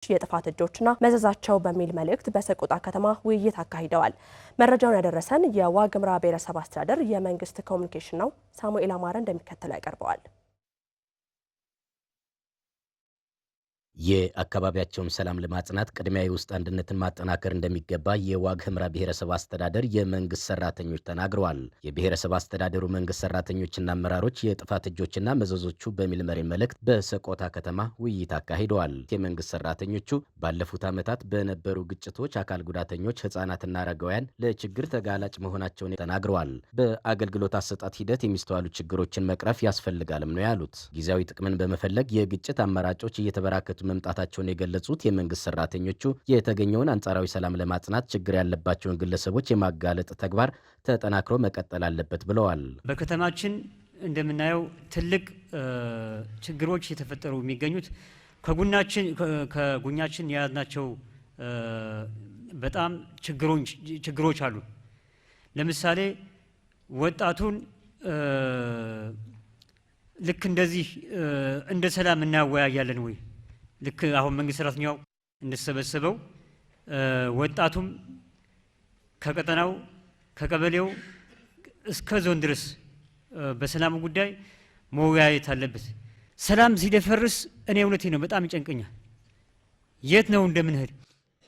የጥፋት እጆችና መዘዛቸው በሚል መልእክት በሰቆጣ ከተማ ውይይት አካሂደዋል። መረጃውን ያደረሰን የዋግምራ ብሔረሰብ አስተዳደር የመንግስት ኮሙኒኬሽን ነው። ሳሙኤል አማረ እንደሚከተለው ያቀርበዋል። የአካባቢያቸውን ሰላም ለማጽናት ቅድሚያ የውስጥ አንድነትን ማጠናከር እንደሚገባ የዋግምራ ብሔረሰብ አስተዳደር የመንግስት ሰራተኞች ተናግረዋል። የብሔረሰብ አስተዳደሩ መንግስት ሰራተኞችና አመራሮች የጥፋት እጆችና መዘዞቹ በሚል መሪ መልእክት በሰቆጣ ከተማ ውይይት አካሂደዋል። የመንግስት ሰራተኞቹ ባለፉት ዓመታት በነበሩ ግጭቶች አካል ጉዳተኞች፣ ህጻናትና አረጋውያን ለችግር ተጋላጭ መሆናቸውን ተናግረዋል። በአገልግሎት አሰጣጥ ሂደት የሚስተዋሉ ችግሮችን መቅረፍ ያስፈልጋልም ነው ያሉት። ጊዜያዊ ጥቅምን በመፈለግ የግጭት አማራጮች እየተበራከቱ መምጣታቸውን የገለጹት የመንግስት ሰራተኞቹ የተገኘውን አንጻራዊ ሰላም ለማጽናት ችግር ያለባቸውን ግለሰቦች የማጋለጥ ተግባር ተጠናክሮ መቀጠል አለበት ብለዋል። በከተማችን እንደምናየው ትልቅ ችግሮች የተፈጠሩ የሚገኙት ከጉኛችን የያዝናቸው በጣም ችግሮች አሉ። ለምሳሌ ወጣቱን ልክ እንደዚህ እንደ ሰላም እናወያያለን ወይ? ልክ አሁን መንግስት ሰራተኛው እንደተሰበሰበው ወጣቱም ከቀጠናው ከቀበሌው እስከ ዞን ድረስ በሰላም ጉዳይ መወያየት አለበት። ሰላም ሲደፈርስ እኔ እውነቴ ነው በጣም ይጨንቀኛል። የት ነው እንደምንሄድ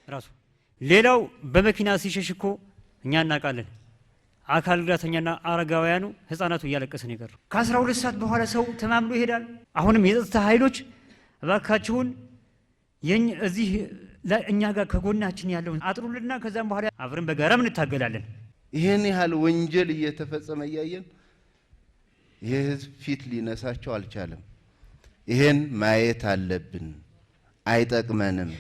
ራሱ ሌላው በመኪና ሲሸሽኮ እኛ እናውቃለን። አካል ጉዳተኛና አረጋውያኑ ህፃናቱ እያለቀሰ ነው የቀረው። ከ12 ሰዓት በኋላ ሰው ተማምሎ ይሄዳል። አሁንም የጸጥታ ኃይሎች እባካችሁን እዚህ እኛ ጋር ከጎናችን ያለውን አጥሩልና ከዛም በኋላ አብረን በጋራ እንታገላለን። ይሄን ያህል ወንጀል እየተፈጸመ እያየን ይሄ ህዝብ ፊት ሊነሳቸው አልቻለም። ይሄን ማየት አለብን። አይጠቅመንም፣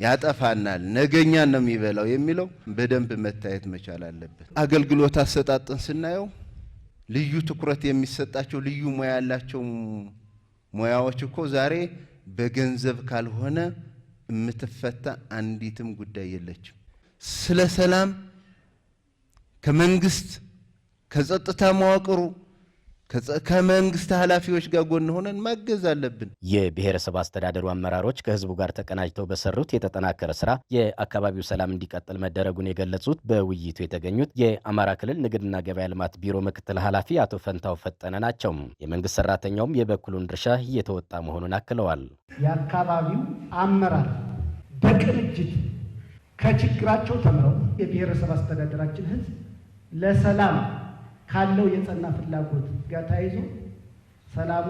ያጠፋናል፣ ነገኛን ነው የሚበላው የሚለው በደንብ መታየት መቻል አለበት። አገልግሎት አሰጣጥን ስናየው ልዩ ትኩረት የሚሰጣቸው ልዩ ሙያ ያላቸው ሙያዎች እኮ ዛሬ በገንዘብ ካልሆነ የምትፈታ አንዲትም ጉዳይ የለችም። ስለ ሰላም ከመንግስት ከጸጥታ መዋቅሩ ከመንግስት ኃላፊዎች ጋር ጎን ሆነን ማገዝ አለብን። የብሔረሰብ አስተዳደሩ አመራሮች ከህዝቡ ጋር ተቀናጅተው በሰሩት የተጠናከረ ስራ የአካባቢው ሰላም እንዲቀጥል መደረጉን የገለጹት በውይይቱ የተገኙት የአማራ ክልል ንግድና ገበያ ልማት ቢሮ ምክትል ኃላፊ አቶ ፈንታው ፈጠነ ናቸው። የመንግስት ሰራተኛውም የበኩሉን ድርሻ እየተወጣ መሆኑን አክለዋል። የአካባቢው አመራር በቅንጅት ከችግራቸው ተምረው የብሔረሰብ አስተዳደራችን ህዝብ ለሰላም ካለው የጸና ፍላጎት ጋር ተያይዞ ሰላሙ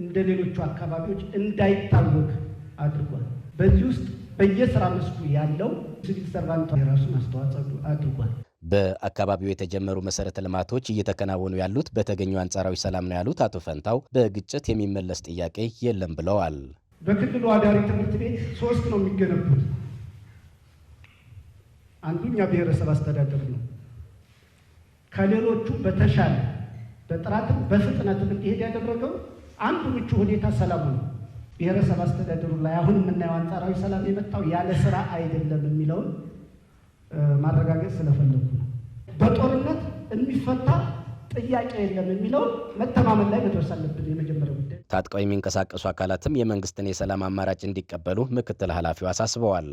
እንደ ሌሎቹ አካባቢዎች እንዳይታወቅ አድርጓል። በዚህ ውስጥ በየስራ መስኩ ያለው ሲቪል ሰርቫንቱ የራሱን አስተዋጽኦ አድርጓል። በአካባቢው የተጀመሩ መሰረተ ልማቶች እየተከናወኑ ያሉት በተገኘው አንጻራዊ ሰላም ነው ያሉት አቶ ፈንታው በግጭት የሚመለስ ጥያቄ የለም ብለዋል። በክልሉ አዳሪ ትምህርት ቤት 3 ነው የሚገነቡት። አንዱኛ ብሔረሰብ አስተዳደር ነው። ከሌሎቹ በተሻለ በጥራትም በፍጥነትም እንዲሄድ ያደረገው አንዱ ምቹ ሁኔታ ሰላሙ ነው። ብሔረሰብ አስተዳደሩ ላይ አሁን የምናየው አንጻራዊ ሰላም የመጣው ያለ ስራ አይደለም የሚለውን ማረጋገጥ ስለፈለጉ ነው። በጦርነት የሚፈታ ጥያቄ የለም የሚለውን መተማመን ላይ መድረስ አለብን። የመጀመሪያው ጉዳይ ታጥቀው የሚንቀሳቀሱ አካላትም የመንግስትን የሰላም አማራጭ እንዲቀበሉ ምክትል ኃላፊው አሳስበዋል።